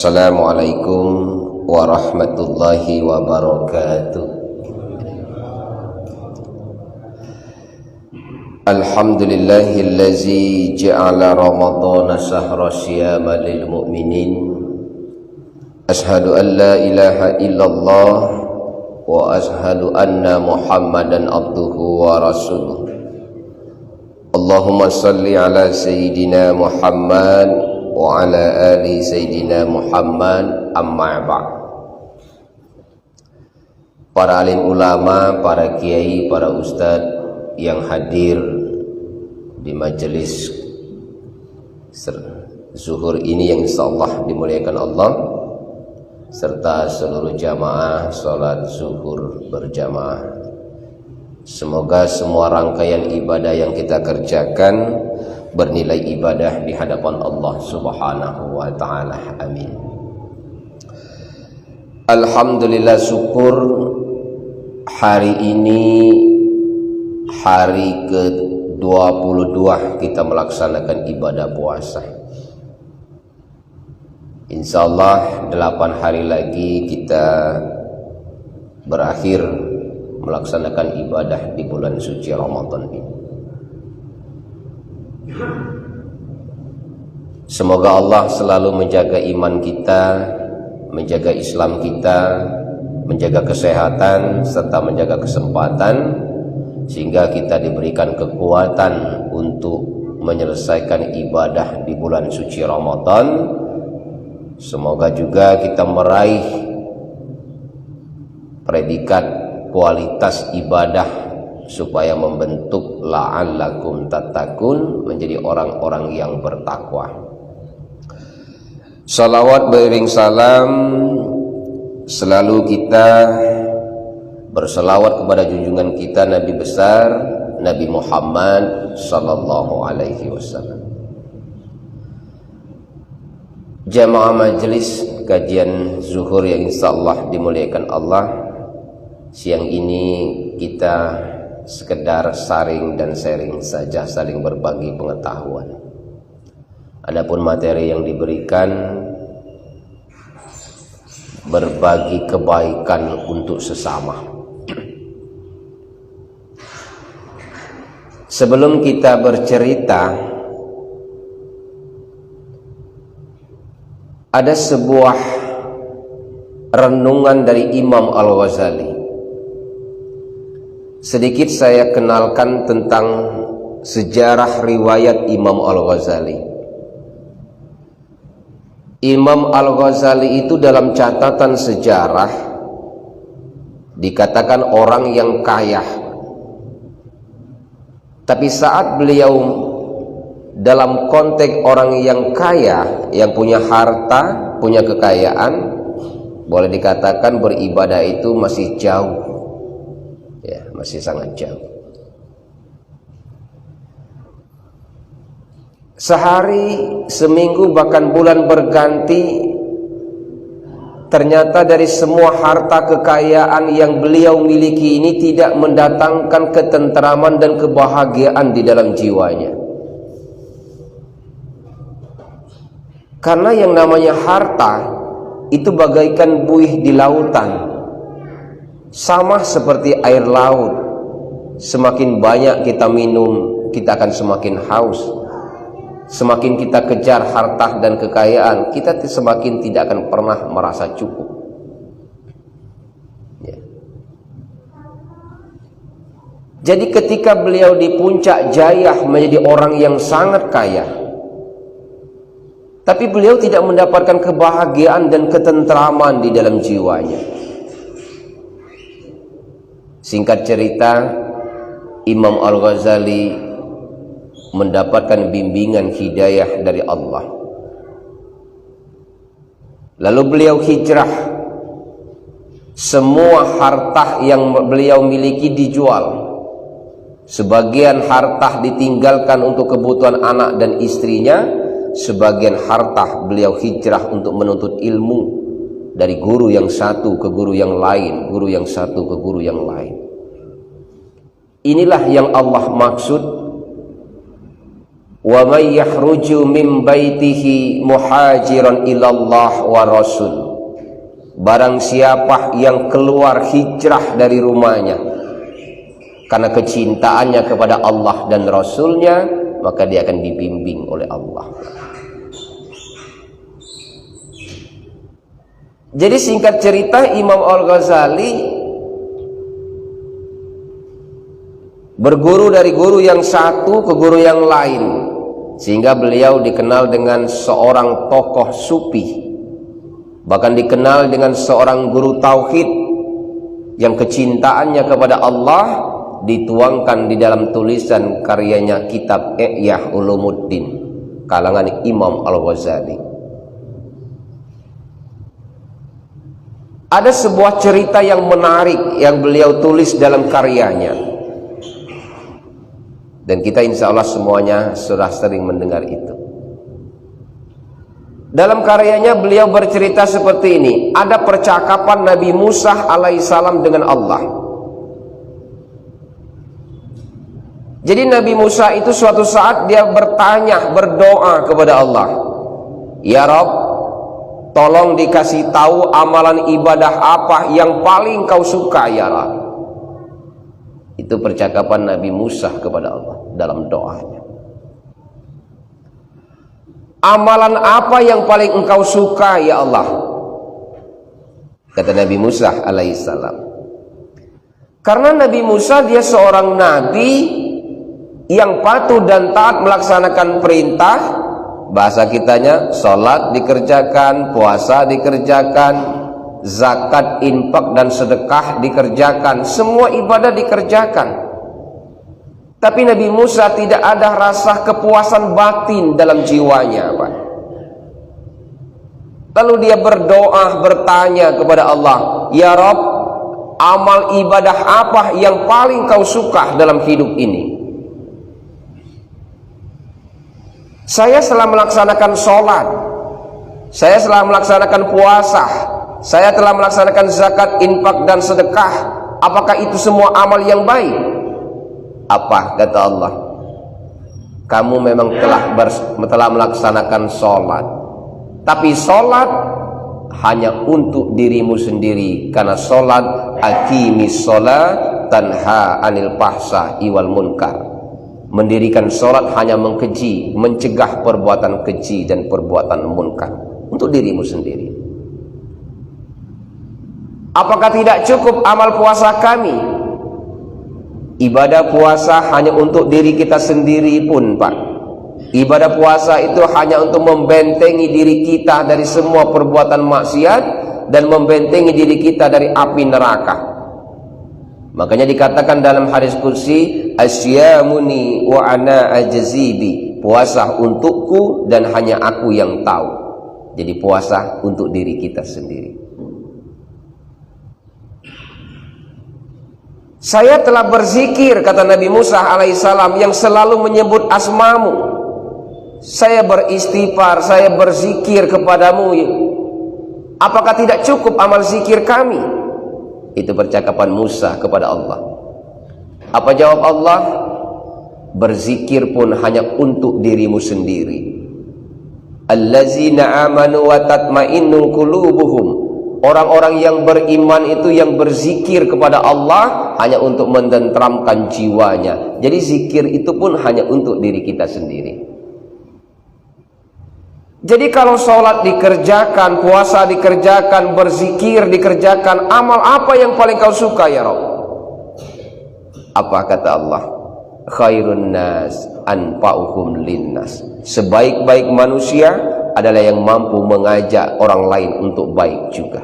Assalamualaikum warahmatullahi wabarakatuh. Alhamdulillahillazi ja'ala ramadhana shahra siyama lil mu'minin. Ashhadu an la ilaha illallah wa ashhadu anna Muhammadan abduhu wa rasuluh. Allahumma salli ala sayyidina Muhammad wa ala ali sayyidina Muhammad, amma ba'd. Para alim ulama, para kiai, para ustadz yang hadir di majelis zuhur ini yang insyaallah dimuliakan Allah, serta seluruh jamaah salat zuhur berjamaah. Semoga semua rangkaian ibadah yang kita kerjakan bernilai ibadah di hadapan Allah Subhanahu wa taala. Amin. Alhamdulillah, syukur hari ini hari ke-22 kita melaksanakan ibadah puasa. Insyaallah 8 hari lagi kita berakhir melaksanakan ibadah di bulan suci Ramadan ini. Semoga Allah selalu menjaga iman kita, menjaga Islam kita, menjaga kesehatan serta menjaga kesempatan, sehingga kita diberikan kekuatan untuk menyelesaikan ibadah di bulan suci Ramadan. Semoga juga kita meraih predikat kualitas ibadah supaya membentuk la'allakum tattaqun, menjadi orang-orang yang bertakwa. Salawat beriring salam selalu kita berselawat kepada junjungan kita Nabi besar Nabi Muhammad sallallahu alaihi wasallam. Jamaah majelis kajian zuhur yang insyaallah dimuliakan Allah, siang ini kita sekedar saring dan sharing saja, saling berbagi pengetahuan. Adapun materi yang diberikan berbagi kebaikan untuk sesama. Sebelum kita bercerita, ada sebuah renungan dari Imam Al-Ghazali. Sedikit saya kenalkan tentang sejarah riwayat Imam Al-Ghazali. Imam Al-Ghazali itu dalam catatan sejarah dikatakan orang yang kaya. Tapi saat beliau dalam konteks orang yang kaya, yang punya harta, punya kekayaan, boleh dikatakan beribadah itu masih jauh. Ya, masih sangat jauh. Sehari, seminggu, bahkan bulan berganti, ternyata dari semua harta kekayaan yang beliau miliki ini tidak mendatangkan ketentraman dan kebahagiaan di dalam jiwanya. Karena yang namanya harta itu bagaikan buih di lautan, sama seperti air laut. Semakin banyak kita minum, kita akan semakin haus. Semakin kita kejar harta dan kekayaan, kita semakin tidak akan pernah merasa cukup. Ya. Jadi ketika beliau di puncak jaya menjadi orang yang sangat kaya, tapi beliau tidak mendapatkan kebahagiaan dan ketentraman di dalam jiwanya. Singkat cerita, Imam Al-Ghazali mendapatkan bimbingan hidayah dari Allah. Lalu beliau hijrah. Semua harta yang beliau miliki dijual. Sebagian harta ditinggalkan untuk kebutuhan anak dan istrinya. Sebagian harta beliau hijrah untuk menuntut ilmu, dari guru yang satu ke guru yang lain, guru yang satu ke guru yang lain. Inilah yang Allah maksud Wa may yakhruju min baitihi muhajiran ilallah wa rasul. Barang siapa yang keluar hijrah dari rumahnya karena kecintaannya kepada Allah dan Rasulnya, maka dia akan dibimbing oleh Allah. Jadi singkat cerita, Imam Al-Ghazali berguru dari guru yang satu ke guru yang lain, sehingga beliau dikenal dengan seorang tokoh sufi, bahkan dikenal dengan seorang guru tauhid yang kecintaannya kepada Allah dituangkan di dalam tulisan karyanya kitab Ihya Ulumuddin kalangan Imam Al-Ghazali. Ada sebuah cerita yang menarik yang beliau tulis dalam karyanya, dan kita insya Allah semuanya sudah sering mendengar itu. Dalam karyanya beliau bercerita seperti ini. Ada percakapan Nabi Musa alaihissalam dengan Allah. Jadi Nabi Musa itu suatu saat dia bertanya, berdoa kepada Allah, "Ya Rabb, tolong dikasih tahu amalan ibadah apa yang paling kau suka ya Rabb." Itu percakapan Nabi Musa kepada Allah dalam doanya. Amalan apa yang paling engkau suka ya Allah? Kata Nabi Musa alaihissalam. Karena Nabi Musa dia seorang nabi yang patuh dan taat melaksanakan perintah. Bahasa kitanya, sholat dikerjakan, puasa dikerjakan, zakat, infak dan sedekah dikerjakan, semua ibadah dikerjakan. Tapi Nabi Musa tidak ada rasa kepuasan batin dalam jiwanya, Pak. Lalu dia berdoa, bertanya kepada Allah, "Ya Rabb, amal ibadah apa yang paling kau suka dalam hidup ini? Saya telah melaksanakan sholat, saya telah melaksanakan puasa, saya telah melaksanakan zakat, infak dan sedekah. Apakah itu semua amal yang baik?" Apa kata Allah? Kamu memang telah melaksanakan sholat, tapi sholat hanya untuk dirimu sendiri, karena sholat aqimis sholat tanha anil fahsya wal munkar. Mendirikan sholat hanya mengkeji, mencegah perbuatan keji dan perbuatan munkar untuk dirimu sendiri. Apakah tidak cukup amal puasa kami? Ibadah puasa hanya untuk diri kita sendiri pun, Pak. Ibadah puasa itu hanya untuk membentengi diri kita dari semua perbuatan maksiat dan membentengi diri kita dari api neraka. Makanya dikatakan dalam hadis kursi, "Asyamuni wa ana ajzibi." Puasa untukku dan hanya aku yang tahu. Jadi puasa untuk diri kita sendiri. Saya telah berzikir, kata Nabi Musa alaihissalam, yang selalu menyebut asmamu. Saya beristighfar, saya berzikir kepadamu. Apakah tidak cukup amal zikir kami? Itu percakapan Musa kepada Allah. Apa jawab Allah? Berzikir pun hanya untuk dirimu sendiri. Allazina amanu wa tatma'innu qulubuhum. Orang-orang yang beriman itu yang berzikir kepada Allah hanya untuk mententeramkan jiwanya. Jadi zikir itu pun hanya untuk diri kita sendiri. Jadi kalau sholat dikerjakan, puasa dikerjakan, berzikir dikerjakan, amal apa yang paling kau suka ya Rabb? Apa kata Allah? Khairun nas anfa'uhum linnas. Sebaik-baik manusia adalah yang mampu mengajak orang lain untuk baik juga.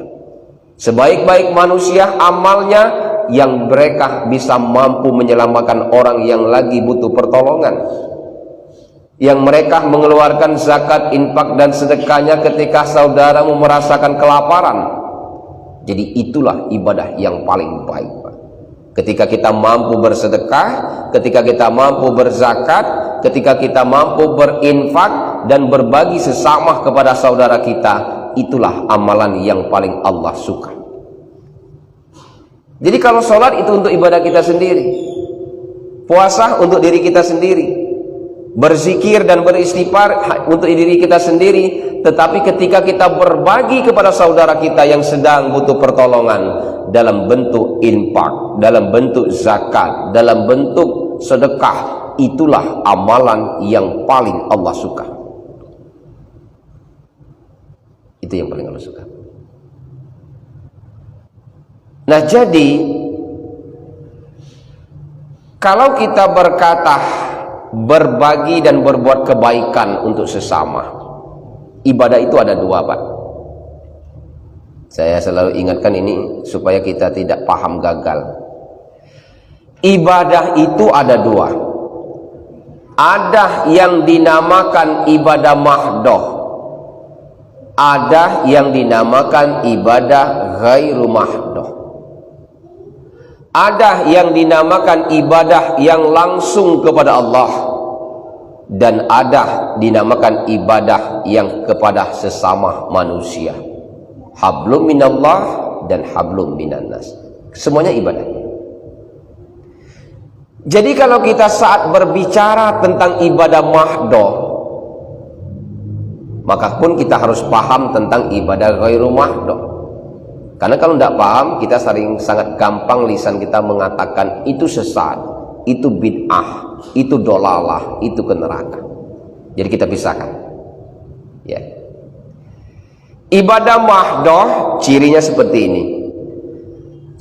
Sebaik-baik manusia amalnya yang mereka bisa mampu menyelamatkan orang yang lagi butuh pertolongan, yang mereka mengeluarkan zakat, infak dan sedekahnya ketika saudaramu merasakan kelaparan. Jadi itulah ibadah yang paling baik, Pak. Ketika kita mampu bersedekah, ketika kita mampu berzakat, ketika kita mampu berinfak dan berbagi sesama kepada saudara kita, itulah amalan yang paling Allah suka. Jadi kalau sholat itu untuk ibadah kita sendiri, puasa untuk diri kita sendiri, berzikir dan beristighfar untuk diri kita sendiri, tetapi ketika kita berbagi kepada saudara kita yang sedang butuh pertolongan dalam bentuk infak, dalam bentuk zakat, dalam bentuk sedekah, itulah amalan yang paling Allah suka. Itu yang paling Allah suka. Nah, jadi kalau kita berkata berbagi dan berbuat kebaikan untuk sesama, ibadah itu ada dua, Pak. Saya selalu ingatkan ini supaya kita tidak paham gagal. Ibadah itu ada dua. Ada yang dinamakan ibadah mahdoh, ada yang dinamakan ibadah ghairu mahdoh. Ada yang dinamakan ibadah yang langsung kepada Allah, dan ada dinamakan ibadah yang kepada sesama manusia. Hablum minallah dan hablum minannas. Semuanya ibadah. Jadi kalau kita saat berbicara tentang ibadah mahdoh, maka pun kita harus paham tentang ibadah ghairu mahdoh. Karena kalau tidak paham, kita sangat gampang lisan kita mengatakan itu sesat, itu bid'ah, itu dolalah, itu ke neraka. Jadi kita pisahkan. Ya. Ibadah mahdoh cirinya seperti ini.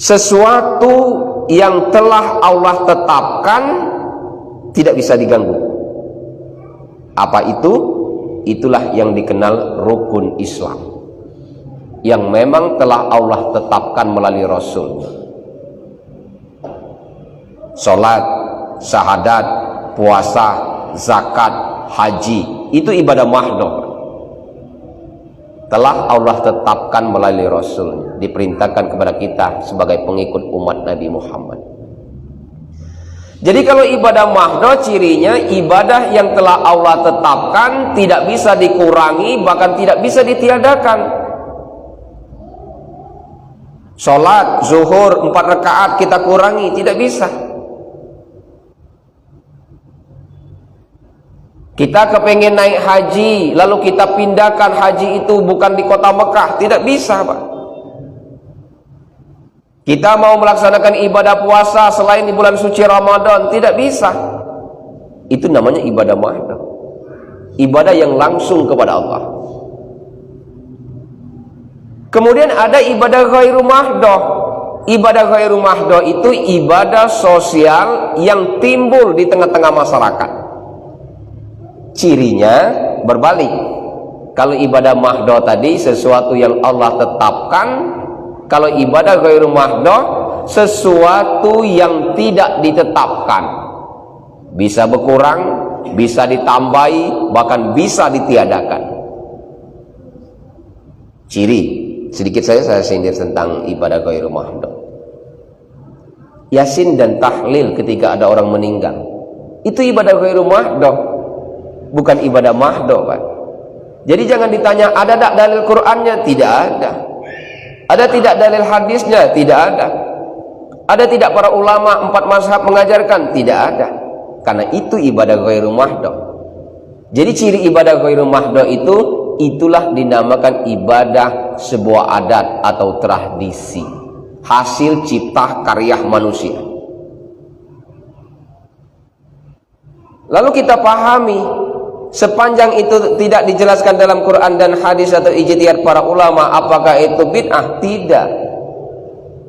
Sesuatu yang telah Allah tetapkan tidak bisa diganggu. Apa itu? Itulah yang dikenal rukun Islam, yang memang telah Allah tetapkan melalui Rasul. Salat, syahadat, puasa, zakat, haji, itu ibadah mahdoh. Telah Allah tetapkan melalui Rasul, diperintahkan kepada kita sebagai pengikut umat Nabi Muhammad. Jadi kalau ibadah mahdoh cirinya ibadah yang telah Allah tetapkan, tidak bisa dikurangi, bahkan tidak bisa ditiadakan. Sholat zuhur 4 rakaat kita kurangi, tidak bisa. Kita kepengen naik haji, lalu kita pindahkan haji itu bukan di kota Mekah, tidak bisa, Pak. Kita mau melaksanakan ibadah puasa selain di bulan suci Ramadan, tidak bisa. Itu namanya ibadah mahdoh, ibadah yang langsung kepada Allah. Kemudian ada ibadah ghairu mahdoh. Ibadah ghairu mahdoh itu ibadah sosial yang timbul di tengah-tengah masyarakat. Cirinya berbalik. Kalau ibadah mahdoh tadi sesuatu yang Allah tetapkan, kalau ibadah ghairu mahdoh sesuatu yang tidak ditetapkan. Bisa berkurang, bisa ditambahi, bahkan bisa ditiadakan. Ciri sedikit saya sindir tentang ibadah ghairu mahdoh. Yasin dan tahlil ketika ada orang meninggal, itu ibadah ghairu mahdoh, bukan ibadah mahdoh, Pak. Jadi jangan ditanya ada tak dalil Qur'annya, tidak ada. Ada tidak dalil hadisnya, tidak ada. Ada tidak para ulama 4 mazhab mengajarkan, tidak ada. Karena itu ibadah ghairu mahdoh. Jadi ciri ibadah ghairu mahdoh itu, itulah dinamakan ibadah sebuah adat atau tradisi, hasil cipta karya manusia. Lalu kita pahami, sepanjang itu tidak dijelaskan dalam Quran dan hadis atau ijtihad para ulama, apakah itu bid'ah? Tidak.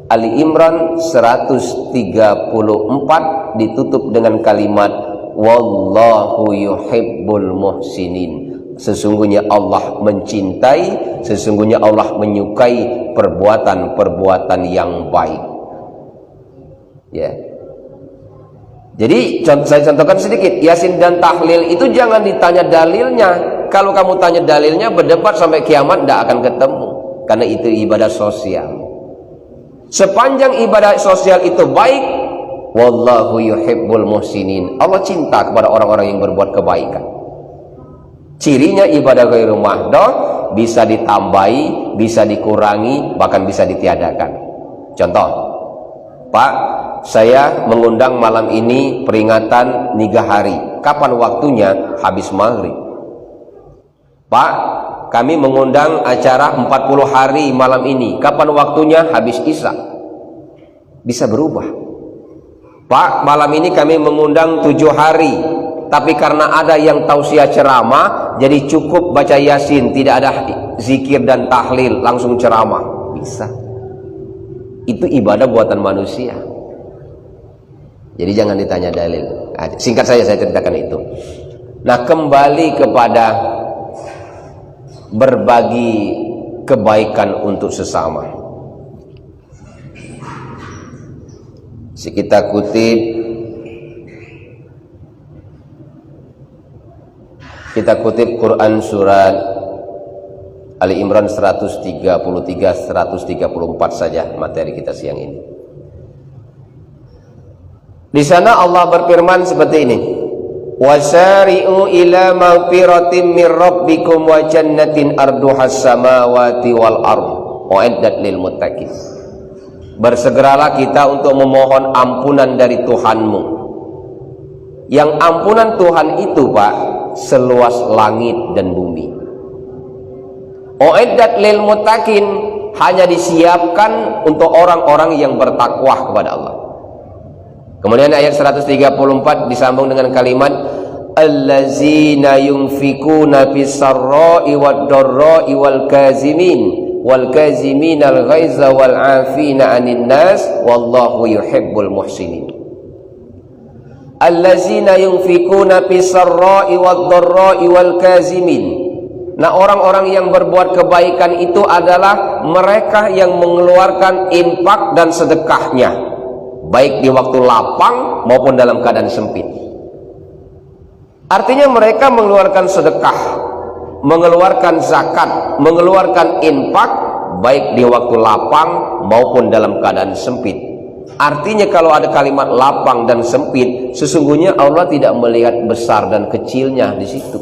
Ali Imran 134 ditutup dengan kalimat wallahu yuhibbul muhsinin. Sesungguhnya Allah mencintai, sesungguhnya Allah menyukai perbuatan-perbuatan yang baik. Ya. Jadi saya contohkan sedikit, Yasin dan tahlil itu jangan ditanya dalilnya. Kalau kamu tanya dalilnya, berdebat sampai kiamat tidak akan ketemu. Karena itu ibadah sosial. Sepanjang ibadah sosial itu baik, wallahu yuhibbul muhsinin. Allah cinta kepada orang-orang yang berbuat kebaikan. Cirinya ibadah ghairu mahdoh bisa ditambahi, bisa dikurangi, bahkan bisa ditiadakan. Contoh, Pak, saya mengundang malam ini peringatan 3 hari. kapan waktunya? Habis maghrib. Pak, kami mengundang acara 40 hari malam ini, kapan waktunya? Habis isya. Bisa berubah. Pak, malam ini kami mengundang 7 hari, tapi karena ada yang tausiah ceramah, jadi cukup baca Yasin, tidak ada zikir dan tahlil, langsung ceramah. Bisa. Itu ibadah buatan manusia. Jadi jangan ditanya dalil. Singkat saja saya ceritakan itu. Nah, kembali kepada berbagi kebaikan untuk sesama. Kita kutip Quran surat Ali Imran 133 134 saja materi kita siang ini. Di sana Allah berfirman seperti ini. Wasari'u ila maghfiratin min rabbikum wa jannatin arduhas samawati wal ardh uiddat lil muttaqin. Bersegeralah kita untuk memohon ampunan dari Tuhanmu. Yang ampunan Tuhan itu, Pak, seluas langit dan bumi. Uiddat lil muttaqin, hanya disiapkan untuk orang-orang yang bertakwa kepada Allah. Kemudian ayat 134 disambung dengan kalimat allazina yunfikuna fis-sarra'i wad-dharra'i wal kaziminal ghaiza wal 'afina 'anil nas wallahu yuhibbul muhsinin. Allazina yunfikuna fis-sarra'i wad-dharra'i wal kazimin. Nah, orang-orang yang berbuat kebaikan itu adalah mereka yang mengeluarkan infak dan sedekahnya, baik di waktu lapang maupun dalam keadaan sempit. Artinya mereka mengeluarkan sedekah, mengeluarkan zakat, mengeluarkan infak, baik di waktu lapang maupun dalam keadaan sempit. Artinya kalau ada kalimat lapang dan sempit, sesungguhnya Allah tidak melihat besar dan kecilnya di situ,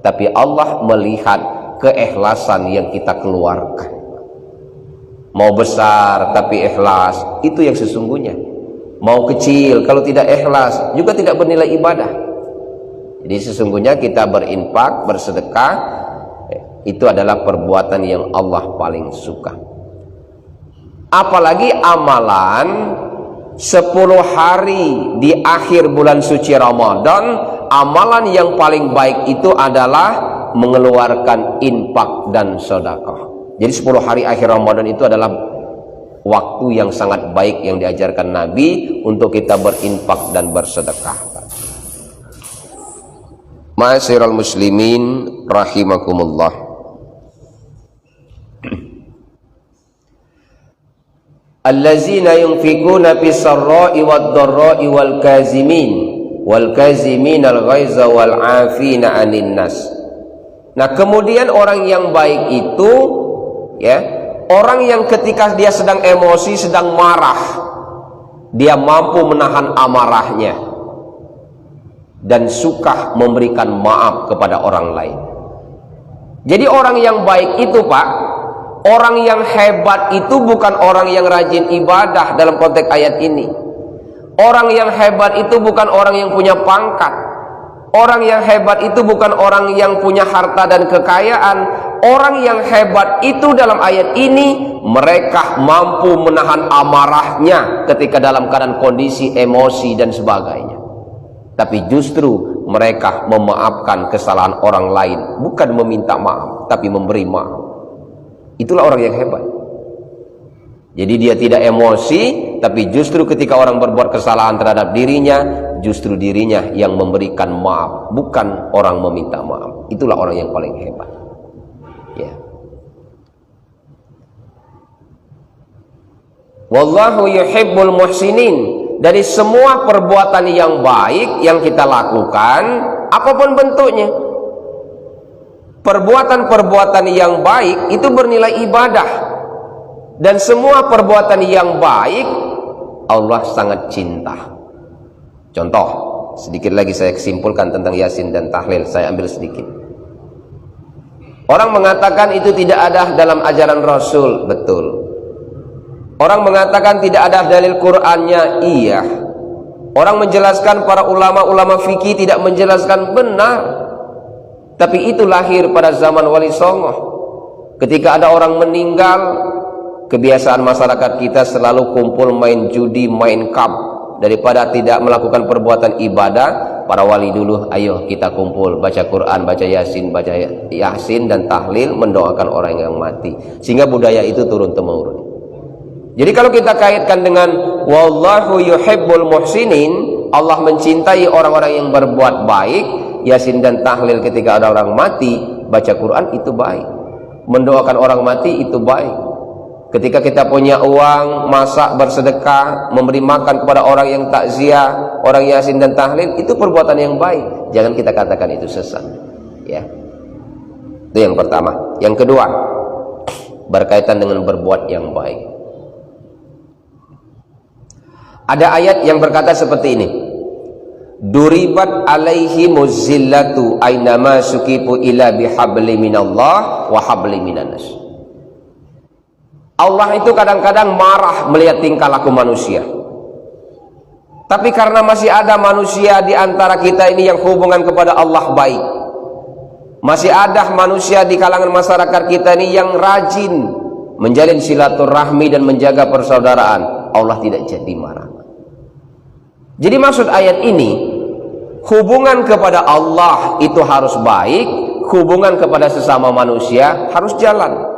tapi Allah melihat keikhlasan yang kita keluarkan. Mau besar tapi ikhlas, itu yang sesungguhnya. Mau kecil, kalau tidak ikhlas juga tidak bernilai ibadah. Jadi sesungguhnya kita berinfak, bersedekah, itu adalah perbuatan yang Allah paling suka. Apalagi amalan 10 hari di akhir bulan suci Ramadan, amalan yang paling baik itu adalah mengeluarkan infak dan sedekah. Jadi 10 hari akhir Ramadan itu adalah waktu yang sangat baik yang diajarkan Nabi untuk kita berinfak dan bersedekah. Ma'asyiral muslimin rahimakumullah. Allazina yunfikuna fis-sarra'i wad-dharra'i wal kaziminal ghaiza wal 'afina 'anil nas. Nah, kemudian orang yang baik itu, ya, orang yang ketika dia sedang emosi, sedang marah, dia mampu menahan amarahnya dan suka memberikan maaf kepada orang lain. Jadi orang yang baik itu, Pak, orang yang hebat itu bukan orang yang rajin ibadah dalam konteks ayat ini. Orang yang hebat itu bukan orang yang punya pangkat. Orang yang hebat itu bukan orang yang punya harta dan kekayaan. Orang yang hebat itu dalam ayat ini, mereka mampu menahan amarahnya ketika dalam keadaan kondisi emosi dan sebagainya. Tapi justru mereka memaafkan kesalahan orang lain, bukan meminta maaf, tapi memberi maaf. Itulah orang yang hebat. Jadi dia tidak emosi, tapi justru ketika orang berbuat kesalahan terhadap dirinya, justru dirinya yang memberikan maaf, bukan orang meminta maaf. Itulah orang yang paling hebat. Ya. Wallahu yuhibbul muhsinin. Dari semua perbuatan yang baik yang kita lakukan, apapun bentuknya, perbuatan-perbuatan yang baik itu bernilai ibadah. Dan semua perbuatan yang baik Allah sangat cinta. Contoh, sedikit lagi saya simpulkan tentang Yasin dan tahlil, saya ambil sedikit. Orang mengatakan itu tidak ada dalam ajaran Rasul, betul. Orang mengatakan tidak ada dalil Qur'annya, iya. Orang menjelaskan, para ulama-ulama fikih tidak menjelaskan benar. Tapi itu lahir pada zaman Wali Songo. Ketika ada orang meninggal, kebiasaan masyarakat kita selalu kumpul main judi, main cup. Daripada tidak melakukan perbuatan ibadah, para wali dulu, ayo kita kumpul, baca Quran, baca Yasin dan tahlil, mendoakan orang yang mati. Sehingga budaya itu turun-temurun. Jadi kalau kita kaitkan dengan wallahu yuhibbul muhsinin, Allah mencintai orang-orang yang berbuat baik, Yasin dan tahlil ketika ada orang mati, baca Quran itu baik. Mendoakan orang mati itu baik. Ketika kita punya uang, masak, bersedekah, memberi makan kepada orang yang takziah, orang Yasin dan tahlil, itu perbuatan yang baik. Jangan kita katakan itu sesat. Ya. Itu yang pertama. Yang kedua, berkaitan dengan berbuat yang baik. Ada ayat yang berkata seperti ini. Duribat alaihi muzillatu ainama sukipu ila bihabli minallah wa habli minannas. Allah itu kadang-kadang marah melihat tingkah laku manusia. Tapi karena masih ada manusia di antara kita ini yang hubungan kepada Allah baik, masih ada manusia di kalangan masyarakat kita ini yang rajin menjalin silaturahmi dan menjaga persaudaraan, Allah tidak jadi marah. Jadi maksud ayat ini, hubungan kepada Allah itu harus baik, hubungan kepada sesama manusia harus jalan.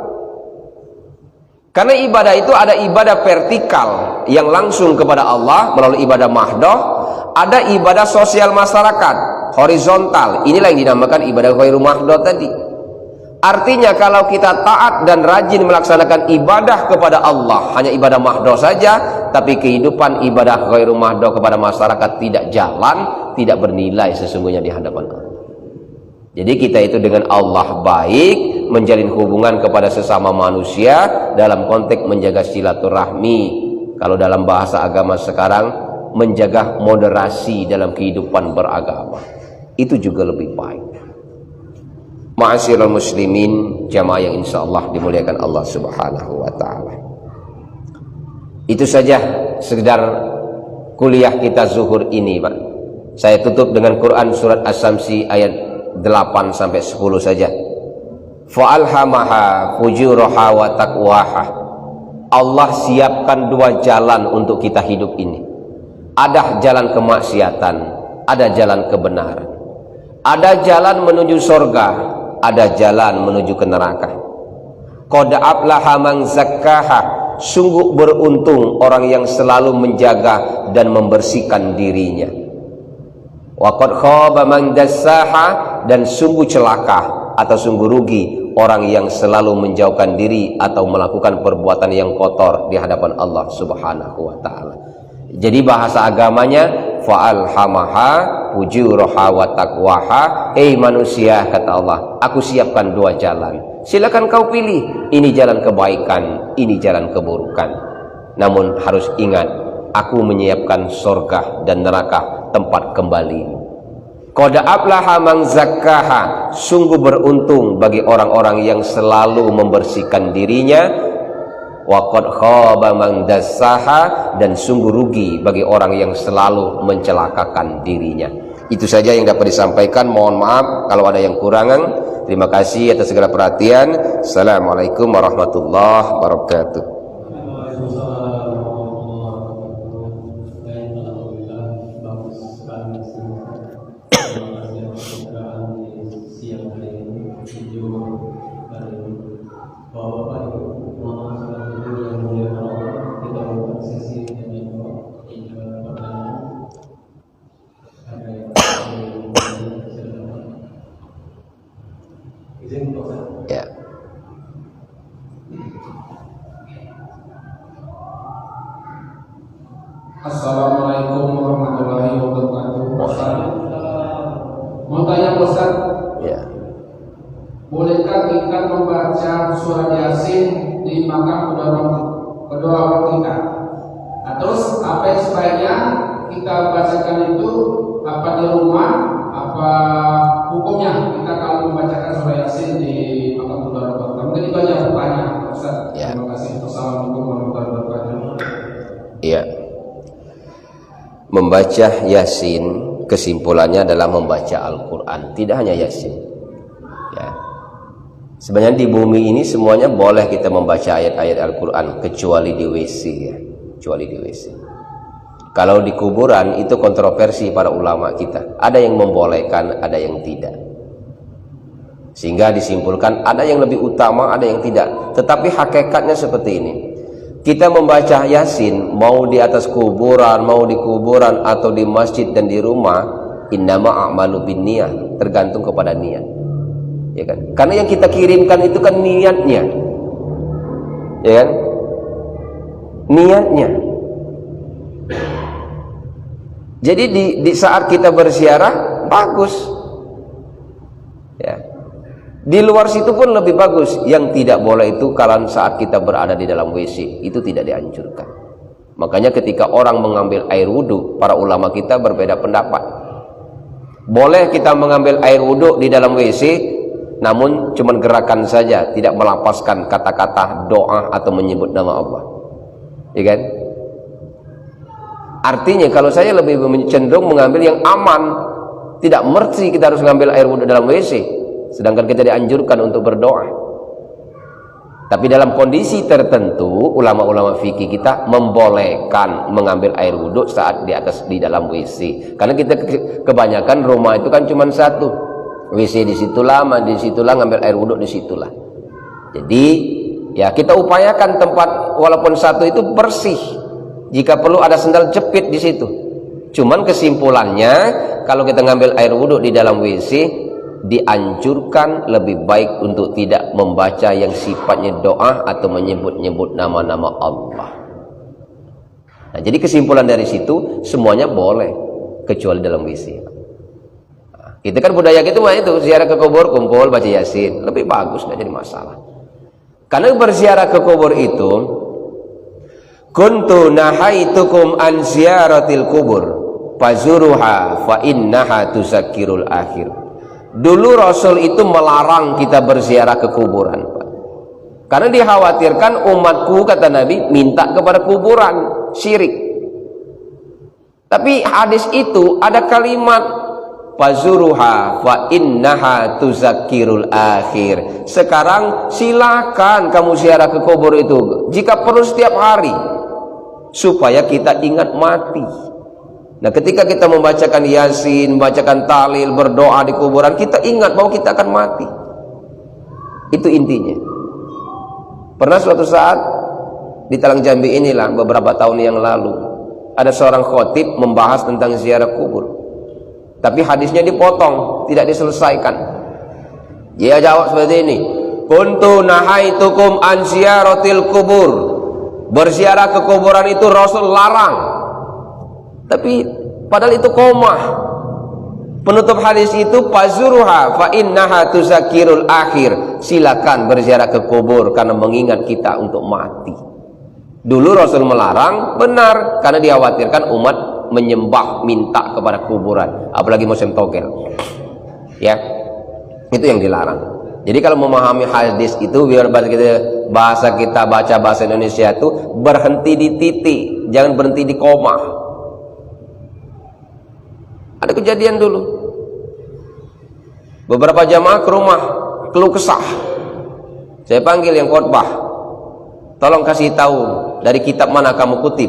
Karena ibadah itu ada ibadah vertikal yang langsung kepada Allah melalui ibadah mahdoh, ada ibadah sosial masyarakat horizontal. Inilah yang dinamakan ibadah ghairu mahdoh tadi. Artinya kalau kita taat dan rajin melaksanakan ibadah kepada Allah, hanya ibadah mahdoh saja, tapi kehidupan ibadah ghairu mahdoh kepada masyarakat tidak jalan, tidak bernilai sesungguhnya di hadapan Allah. Jadi kita itu dengan Allah baik, menjalin hubungan kepada sesama manusia dalam konteks menjaga silaturahmi. Kalau dalam bahasa agama sekarang, menjaga moderasi dalam kehidupan beragama. Itu juga lebih baik. Ma'asyiral muslimin, jamaah yang insyaallah dimuliakan Allah Subhanahu wa taala. Itu saja sekedar kuliah kita zuhur ini, Pak. Saya tutup dengan Quran surat As-Samsi ayat 8 sampai 10 saja. Fa'alhamaha fujuraha wa taqwaha. Allah siapkan dua jalan untuk kita hidup ini. Ada jalan kemaksiatan, ada jalan kebenaran. Ada jalan menuju surga, ada jalan menuju ke neraka. Qad aflaha man zakkaha. Sungguh beruntung orang yang selalu menjaga dan membersihkan dirinya. Wa qad khaba man dassaha. Dan sungguh celaka atau sungguh rugi orang yang selalu menjauhkan diri atau melakukan perbuatan yang kotor di hadapan Allah Subhanahu wa taala. Jadi bahasa agamanya fa'alhamaha fujuraha wa taqwaha. Hei manusia, kata Allah, aku siapkan dua jalan. Silakan kau pilih, ini jalan kebaikan, ini jalan keburukan. Namun harus ingat, aku menyiapkan surga dan neraka tempat kembali. Qad aflaha man zakkaha. Sungguh beruntung bagi orang-orang yang selalu membersihkan dirinya. Wa qad khaba man dassaha. Dan sungguh rugi bagi orang yang selalu mencelakakan dirinya. Itu saja yang dapat disampaikan. Mohon maaf kalau ada yang kurangan. Terima kasih atas segala perhatian. Assalamualaikum warahmatullahi wabarakatuh. Ya. Assalamualaikum warahmatullahi wabarakatuh. Mau tanya Ustaz, Ya. bolehkah kita membaca surat Yasin di makam kedua kita? Nah, terus apa yang sebaiknya kita bacakan itu? Apa di rumah? Apa hukumnya kita kalau membacakan surat Yasin di makam kedua kita? Mungkin itu aja pertanyaan Ustaz. Ya. Terima kasih. Assalamualaikum warahmatullahi wabarakatuh. Iya. membaca Yasin kesimpulannya adalah membaca Al-Quran, tidak hanya Yasin ya. Sebenarnya di bumi ini semuanya boleh kita membaca ayat-ayat Al-Quran kecuali di WC ya. Kecuali di WC. Kalau di kuburan itu kontroversi para ulama kita, ada yang membolehkan, ada yang tidak, sehingga disimpulkan ada yang lebih utama, ada yang tidak. Tetapi hakikatnya seperti ini, kita membaca Yasin mau di atas kuburan, mau di kuburan atau di masjid dan di rumah, innama a'malu binniyah, tergantung kepada niat ya kan? Karena yang kita kirimkan itu kan niatnya ya kan, niatnya. Jadi di saat kita berziarah bagus ya. Di luar situ pun lebih bagus. Yang tidak boleh itu kalau saat kita berada di dalam WC, itu tidak dianjurkan. Makanya ketika orang mengambil air wudhu, para ulama kita berbeda pendapat. Boleh kita mengambil air wudhu di dalam WC, namun cuman gerakan saja, tidak melapaskan kata-kata doa atau menyebut nama Allah ya kan. Artinya kalau saya lebih cenderung mengambil yang aman, tidak mesti kita harus mengambil air wudhu dalam WC, sedangkan kita dianjurkan untuk berdoa. Tapi dalam kondisi tertentu, ulama-ulama fikih kita membolehkan mengambil air wudhu saat di dalam WC. Karena kita kebanyakan rumah itu kan cuma satu, WC di situlah, mandi di situlah, ngambil air wudhu di situlah. Jadi ya kita upayakan tempat walaupun satu itu bersih. Jika perlu ada sendal jepit di situ. Cuman kesimpulannya, kalau kita ngambil air wudhu di dalam WC, dianjurkan lebih baik untuk tidak membaca yang sifatnya doa atau menyebut-nyebut nama-nama Allah. Nah, jadi kesimpulan dari situ semuanya boleh kecuali dalam WC. Nah, itu kan budaya kita mah itu ziarah ke kubur, kumpul baca Yasin, lebih bagus, nggak jadi masalah. Karena berziarah ke kubur itu, kuntu nahaitukum an ziyaratil kubur fazuruha fa innaha tuzakkirul akhir. Dulu Rasul itu melarang kita berziarah ke kuburan, Pak. Karena dikhawatirkan umatku, kata Nabi, minta kepada kuburan, syirik. Tapi hadis itu ada kalimat fazuruha fa innaha tuzakkirul akhir. Sekarang silakan kamu ziarah ke kubur itu, jika perlu setiap hari, supaya kita ingat mati. Nah, ketika kita membacakan Yasin, membacakan tahlil, berdoa di kuburan, kita ingat bahwa kita akan mati. Itu intinya. Pernah suatu saat di Talang Jambi inilah, beberapa tahun yang lalu, ada seorang khotib membahas tentang ziarah kubur. Tapi hadisnya dipotong, tidak diselesaikan. Dia jawab seperti ini, kuntu nahaitukum an ziyaratil kubur. Berziarah ke kuburan itu Rasul larang. Tapi padahal itu komah. Penutup hadis itu fazuruha fa innaha tuzakkirul akhir. Silakan berziarah ke kubur karena mengingat kita untuk mati. Dulu Rasul melarang, benar, karena dikhawatirkan umat menyembah, minta kepada kuburan, apalagi musim togel. Ya. Itu yang dilarang. Jadi kalau memahami hadis itu, biar bahasa kita baca bahasa Indonesia itu berhenti di titik, jangan berhenti di koma. Ada kejadian dulu, beberapa jamaah ke rumah keluh kesah. Saya panggil yang khotbah, tolong kasih tahu dari kitab mana kamu kutip.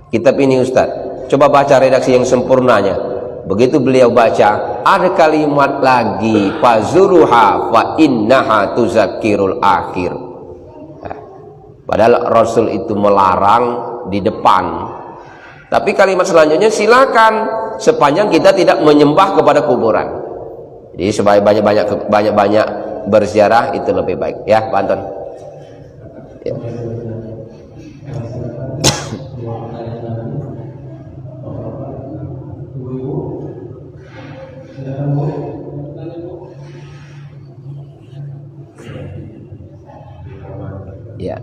Kitab ini Ustaz, coba baca redaksi yang sempurnanya. Begitu beliau baca, ada kalimat lagi, fazuruha fa innaha tuzakkirul akhir. Padahal Rasul itu melarang di depan. Tapi kalimat selanjutnya, silakan sepanjang kita tidak menyembah kepada kuburan. Jadi supaya banyak-banyak berziarah itu lebih baik. Ya, Pak Anton. Ya. Ya.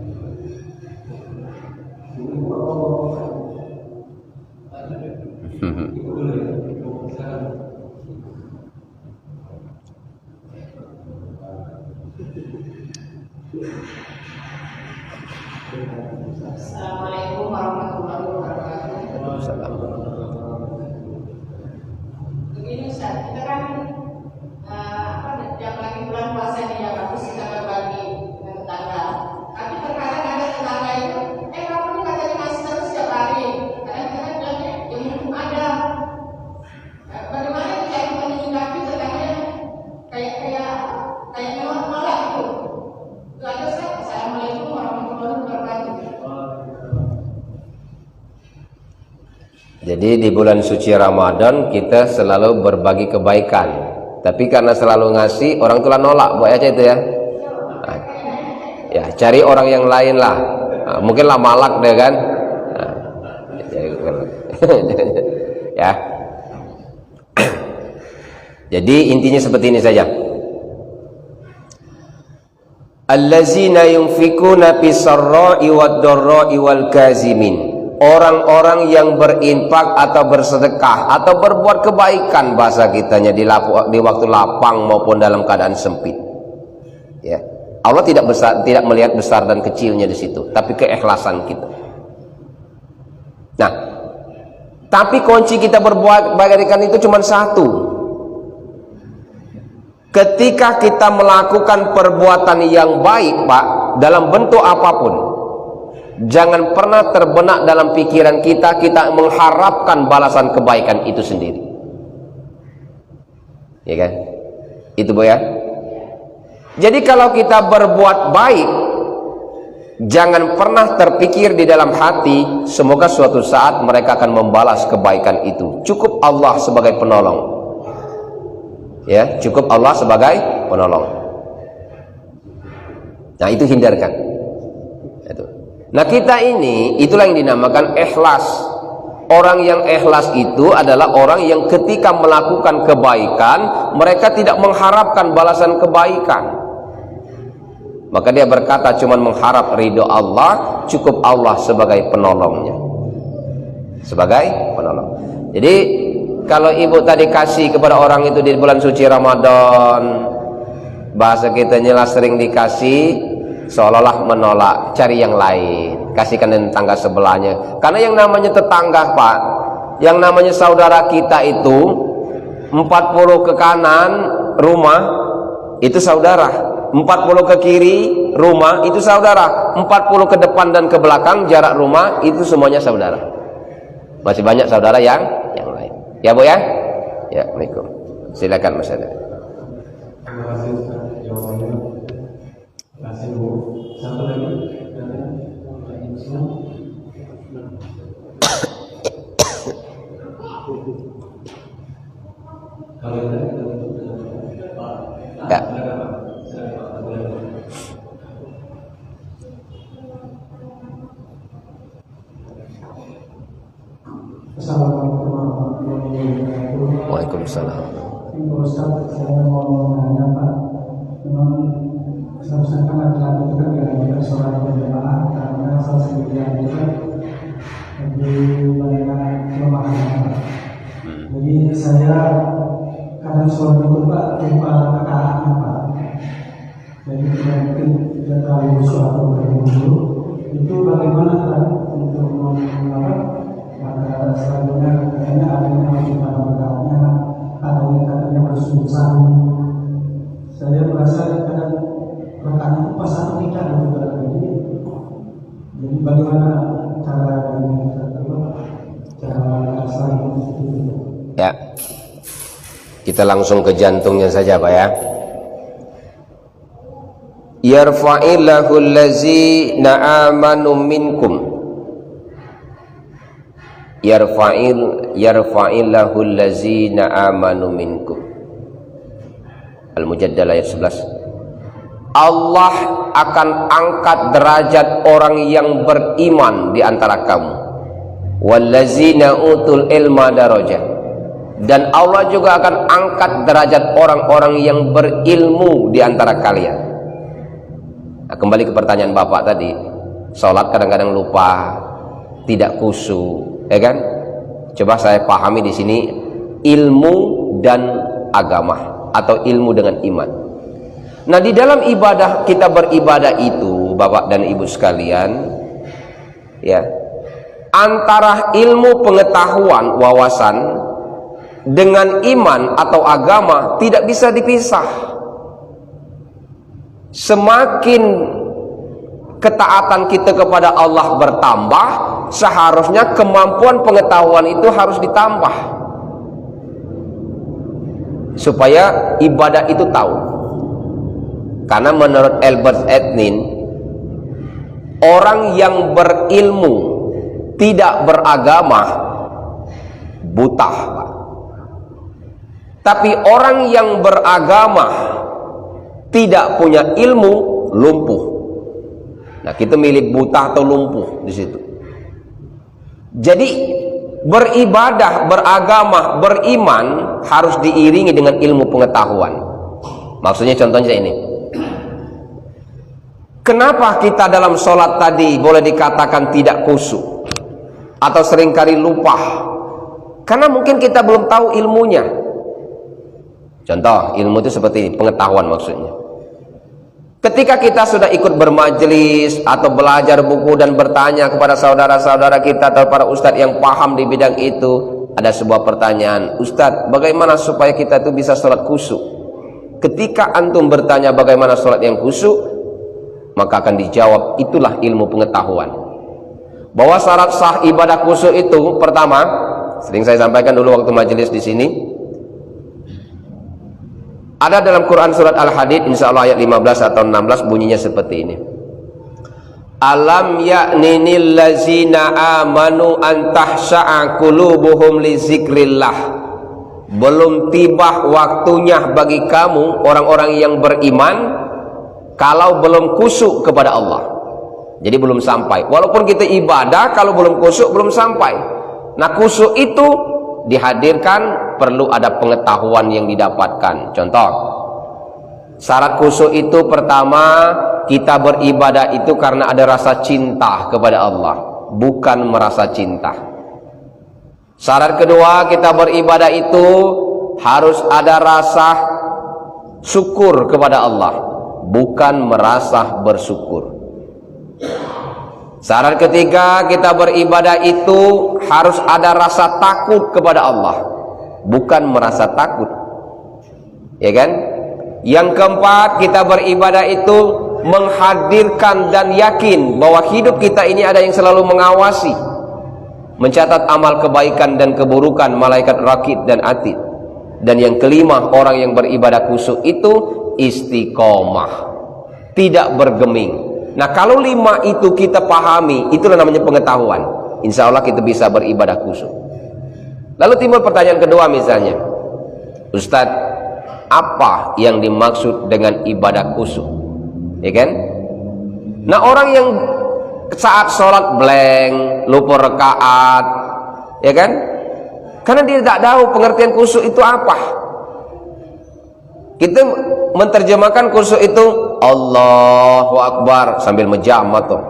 Assalamualaikum warahmatullahi wabarakatuh. Waalaikumsalam. Begini Ustaz, kita kan yang lagi bulan puasa nih ya, bagus kita berbagi dengan tetangga. Tapi terkadang ada tetangga itu, kamu nih katanya ngasih terus setiap hari. Kadang-kadang bilangnya, ya mumpung ada. Bagaimana kita menyikapi tetangganya kayak menolak itu? Itu aja Ustaz. Assalamualaikum warahmatullahi wabarakatuh. Jadi di bulan suci Ramadan kita selalu berbagi kebaikan. Tapi karena selalu ngasih, orang tua nolak, buat aja itu ya. Nah, ya cari orang yang lain lah. Nah, mungkin lah malak deh kan. Nah, ya. Jadi intinya seperti ini saja. Allazina yunfikuna fis sarra'i wad dharra'i wal kazimin. Orang-orang yang berinfak atau bersedekah atau berbuat kebaikan bahasa kitanya di waktu lapang maupun dalam keadaan sempit. Ya. Allah tidak melihat besar dan kecilnya di situ, tapi keikhlasan kita. Nah, tapi kunci kita berbuat kebaikan itu cuma satu. Ketika kita melakukan perbuatan yang baik, Pak, dalam bentuk apapun, jangan pernah terbenak dalam pikiran kita mengharapkan balasan kebaikan itu sendiri. Ya kan? Itu Bu ya. Jadi kalau kita berbuat baik, jangan pernah terpikir di dalam hati semoga suatu saat mereka akan membalas kebaikan itu. Cukup Allah sebagai penolong. Ya, cukup Allah sebagai penolong. Nah, itu hindarkan. Itu. Nah, kita ini itulah yang dinamakan ikhlas. Orang yang ikhlas itu adalah orang yang ketika melakukan kebaikan, mereka tidak mengharapkan balasan kebaikan. Maka dia berkata cuma mengharap ridho Allah, cukup Allah sebagai penolongnya. Sebagai penolong. Jadi kalau ibu tadi kasih kepada orang itu di bulan suci Ramadan, bahasa kita nyelah sering dikasih, seolah-olah menolak, cari yang lain, kasihkan tetangga sebelahnya. Karena yang namanya tetangga, Pak, yang namanya saudara kita itu 40 ke kanan rumah itu saudara, 40 ke kiri rumah itu saudara, 40 ke depan dan ke belakang jarak rumah itu semuanya saudara. Masih banyak saudara yang lain. Ya Bu ya? Ya, Assalamualaikum. Silakan Mas Ada. Terima kasih jawabannya. Terima kasih Bu. Satu lagi. Kalau ya. Assalamualaikum warahmatullahi wabarakatuh. Waalaikumsalam. Ustaz, saya mau nanya Pak, memang seharusnya kan laki-laki itu kan tidak bisa sholat berjamaah karena salah sendirian itu kan lebih banyak kelemahan Pak. Jadi saya kadang sholat itu Pak lupa rakaatnya Pak. Jadi mungkin tidak tahu sholat berwudu. Itu bagaimana Pak untuk mengapa? Maka selanjutnya katanya ada yang harus rakaatnya, ada yang katanya harus berusaha. Saya merasa kadang rakaat itu pas atau tidak jadi bagaimana cara selanjutnya itu? Ya. Kita langsung ke jantungnya saja Pak ya. Yarfa'illahu allazina amanu minkum. Yarfa'illahu allazina amanu minkum. Al-Mujaddala ayat 11. Allah akan angkat derajat orang yang beriman di antara kamu. Wallazina utul ilma darajat. Dan Allah juga akan angkat derajat orang-orang yang berilmu di antara kalian. Nah, kembali ke pertanyaan Bapak tadi, sholat kadang-kadang lupa, tidak khusyuk, ya kan? Coba saya pahami di sini ilmu dan agama atau ilmu dengan iman. Nah, di dalam ibadah kita beribadah itu, Bapak dan Ibu sekalian, ya, antara ilmu pengetahuan, wawasan dengan iman atau agama tidak bisa dipisah. Semakin ketaatan kita kepada Allah bertambah, seharusnya kemampuan pengetahuan itu harus ditambah supaya ibadah itu tahu. Karena menurut Albert Einstein, orang yang berilmu tidak beragama buta. Tapi orang yang beragama tidak punya ilmu lumpuh. Nah, kita milih buta atau lumpuh di situ. Jadi beribadah, beragama, beriman harus diiringi dengan ilmu pengetahuan. Maksudnya contohnya ini. Kenapa kita dalam sholat tadi boleh dikatakan tidak khusyuk atau seringkali lupa? Karena mungkin kita belum tahu ilmunya. Contoh, ilmu itu seperti ini, pengetahuan maksudnya. Ketika kita sudah ikut bermajelis atau belajar buku dan bertanya kepada saudara-saudara kita atau para ustadz yang paham di bidang itu, ada sebuah pertanyaan, Ustadz, bagaimana supaya kita itu bisa sholat khusyuk? Ketika antum bertanya bagaimana sholat yang khusyuk, maka akan dijawab, itulah ilmu pengetahuan. Bahwa syarat sah ibadah khusyuk itu, pertama, sering saya sampaikan dulu waktu majelis di sini, ada dalam Quran surat Al-Hadid, insyaallah ayat 15 atau 16, bunyinya seperti ini. Alam ya'ninil lazina amanu an tahsha'a qulubuhum li zikrillah. Belum tiba waktunya bagi kamu orang-orang yang beriman kalau belum khusyuk kepada Allah. Jadi belum sampai. Walaupun kita ibadah, kalau belum khusyuk belum sampai. Nah, khusyuk itu dihadirkan, perlu ada pengetahuan yang didapatkan. Contoh, syarat khusyuk itu pertama, kita beribadah itu karena ada rasa cinta kepada Allah, bukan merasa cinta. Syarat kedua, kita beribadah itu harus ada rasa syukur kepada Allah, bukan merasa bersyukur. Syarat ketiga, kita beribadah itu harus ada rasa takut kepada Allah, bukan merasa takut. Ya kan? Yang keempat, kita beribadah itu menghadirkan dan yakin bahwa hidup kita ini ada yang selalu mengawasi, mencatat amal kebaikan dan keburukan malaikat raqib dan atid. Dan yang kelima, orang yang beribadah khusyuk itu istiqomah, tidak bergeming. Nah, kalau 5 itu kita pahami, itulah namanya pengetahuan. Insya Allah kita bisa beribadah khusyuk. Lalu timbul pertanyaan kedua misalnya, Ustadz, apa yang dimaksud dengan ibadah khusyuk? Ya kan? Nah, orang yang saat sholat blank, lupa rakaat, ya kan? Karena dia tidak tahu pengertian khusyuk itu apa. Kita menerjemahkan khusyuk itu Allahu Akbar sambil menjamat tuh.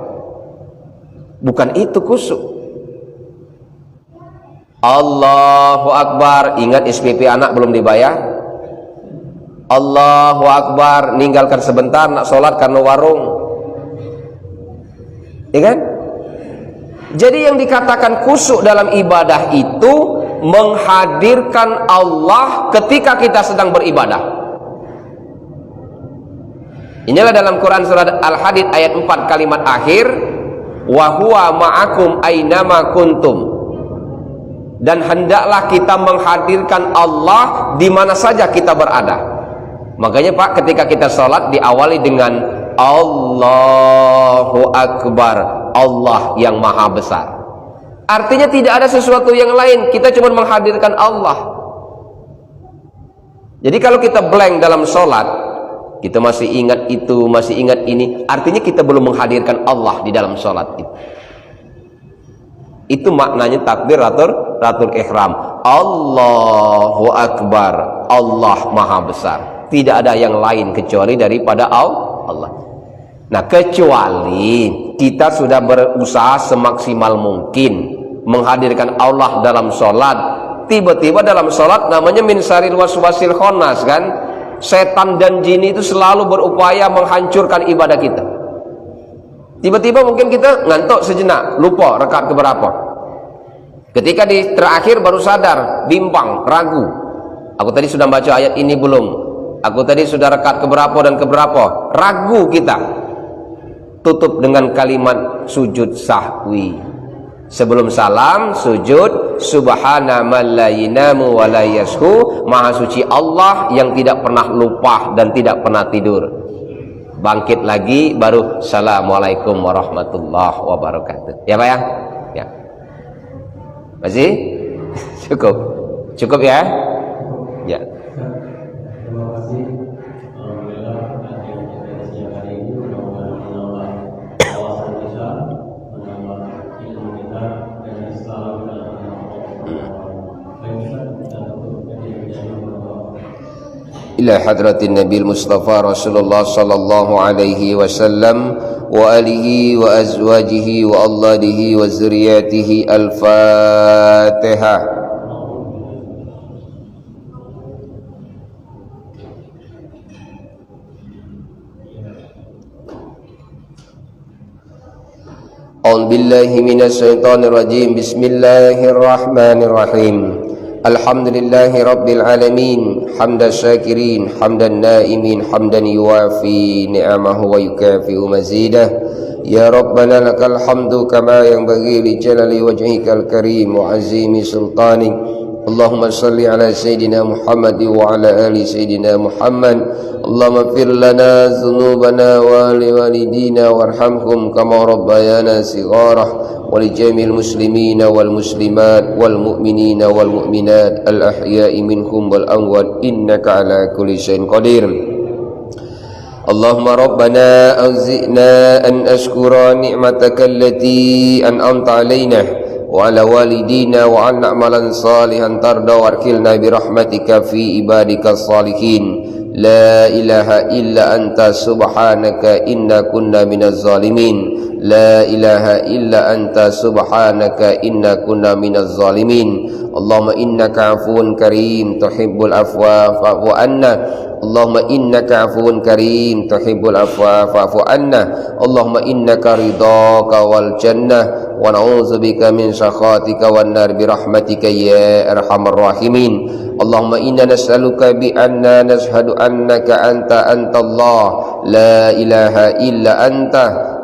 Bukan itu khusyuk. Allahu Akbar, ingat SPP anak belum dibayar. Allahu Akbar, ninggalkan sebentar nak sholat karena warung. Ya kan? Jadi yang dikatakan khusyuk dalam ibadah itu menghadirkan Allah ketika kita sedang beribadah. Inilah dalam Quran surat Al-Hadid ayat 4 kalimat akhir, wa huwa ma'akum ainama kuntum. Dan hendaklah kita menghadirkan Allah di mana saja kita berada. Makanya Pak, ketika kita sholat diawali dengan Allahu Akbar, Allah yang maha besar. Artinya tidak ada sesuatu yang lain, kita cuma menghadirkan Allah. Jadi kalau kita blank dalam sholat, kita masih ingat itu, masih ingat ini, artinya kita belum menghadirkan Allah di dalam sholat itu. Itu maknanya takbir ratul ihram. Allahu Akbar, Allah maha besar. Tidak ada yang lain kecuali daripada Allah. Nah, kecuali kita sudah berusaha semaksimal mungkin menghadirkan Allah dalam sholat, tiba-tiba dalam sholat namanya min syarril waswasil khannas kan, setan dan jin itu selalu berupaya menghancurkan ibadah kita. Tiba-tiba mungkin kita ngantuk sejenak, lupa rakaat keberapa. Ketika di terakhir baru sadar, bimbang, ragu. Aku tadi sudah baca ayat ini belum? Aku tadi sudah rakaat keberapa dan keberapa? Ragu kita. Tutup dengan kalimat sujud sahwi. Sebelum salam, sujud subhana man la yanamu wa la yashu, maha suci Allah yang tidak pernah lupa dan tidak pernah tidur. Bangkit lagi baru assalamualaikum warahmatullahi wabarakatuh. Ya Pak ya? Ya. Masih? Cukup. Cukup ya? Ya. Terima kasih. Alhamdulillah kajian kita siang hari ini mudah-mudahan menambah wawasan kita, menambah ilmu kita dan Islam dan baik kita tutup kajian kita berdoa. Ila hadratin Nabi Mustafa Rasulullah sallallahu alaihi wasallam wa alihi wa azwajihi wa alladihi wa zuriyatihi. Al-Fatihah. A'udzu billahi minasy syaithanir rajim. Bismillahirrahmanirrahim. Alhamdulillahi rabbil alamin, hamdas syakirin, hamdan naimin, hamdan yuwafi ni'amahu wa yukafi'u mazidah. Ya Rabbana lakal hamdu kama yanbaghi li jalali wajhikal karim wa azimi sultanik. Allahumma salli ala Sayyidina Muhammad wa ala ali Sayyidina Muhammad. Allahumma fir lana dhunubana wa liwalidina warhamhum kama rabbayana sighara. ولجميع المسلمين والمسلمات والمؤمنين والمؤمنات الأحياء منهم والأموات إنك على كل شيء قدير. اللهم ربنا أوزئنا أن أشكر نعمتك التي أنعمت علينا وعلى والدينا وأن نعملا صالحا ترضى واركلنا برحمتك في عبادك الصالحين. لا إله إلا أنت سبحانك إنا كنا من الظالمين. لا إله إلا أنت سبحانك إنا كنا من الظالمين. اللهم إنك عفو كريم تحب العفو فاعف عنا. اللهم إنك عفو كريم تحب العفو فاعف عنا. اللهم إنك رضاك والجنة ونعوذ بك من سخطك والنار برحمتك يا أرحم الراحمين. اللهم إنا نسألك بأننا نشهد أنك أنت الله لا إله إلا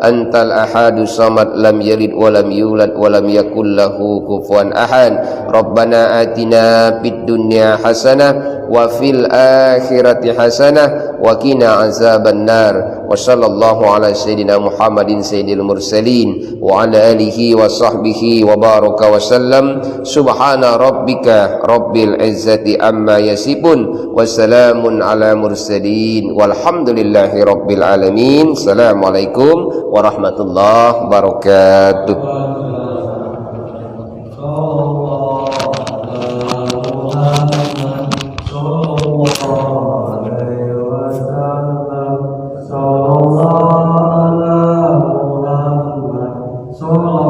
أنت الأحد الصمد لم يلد ولم يولد ولم يكن له كفوا أحد. ربنا آتنا في الدنيا حسنة وفي الآخرة حسنة وقنا عذاب النار. وصلى الله على سيدنا محمد سيد المرسلين وعلى آله وصحبه وبارك وسلم. سبحان ربك رب العزة عما يصفون وسلام على المرسلين والحمد لله رب العالمين. السلام عليكم ورحمة الله وبركاته. Sallallahu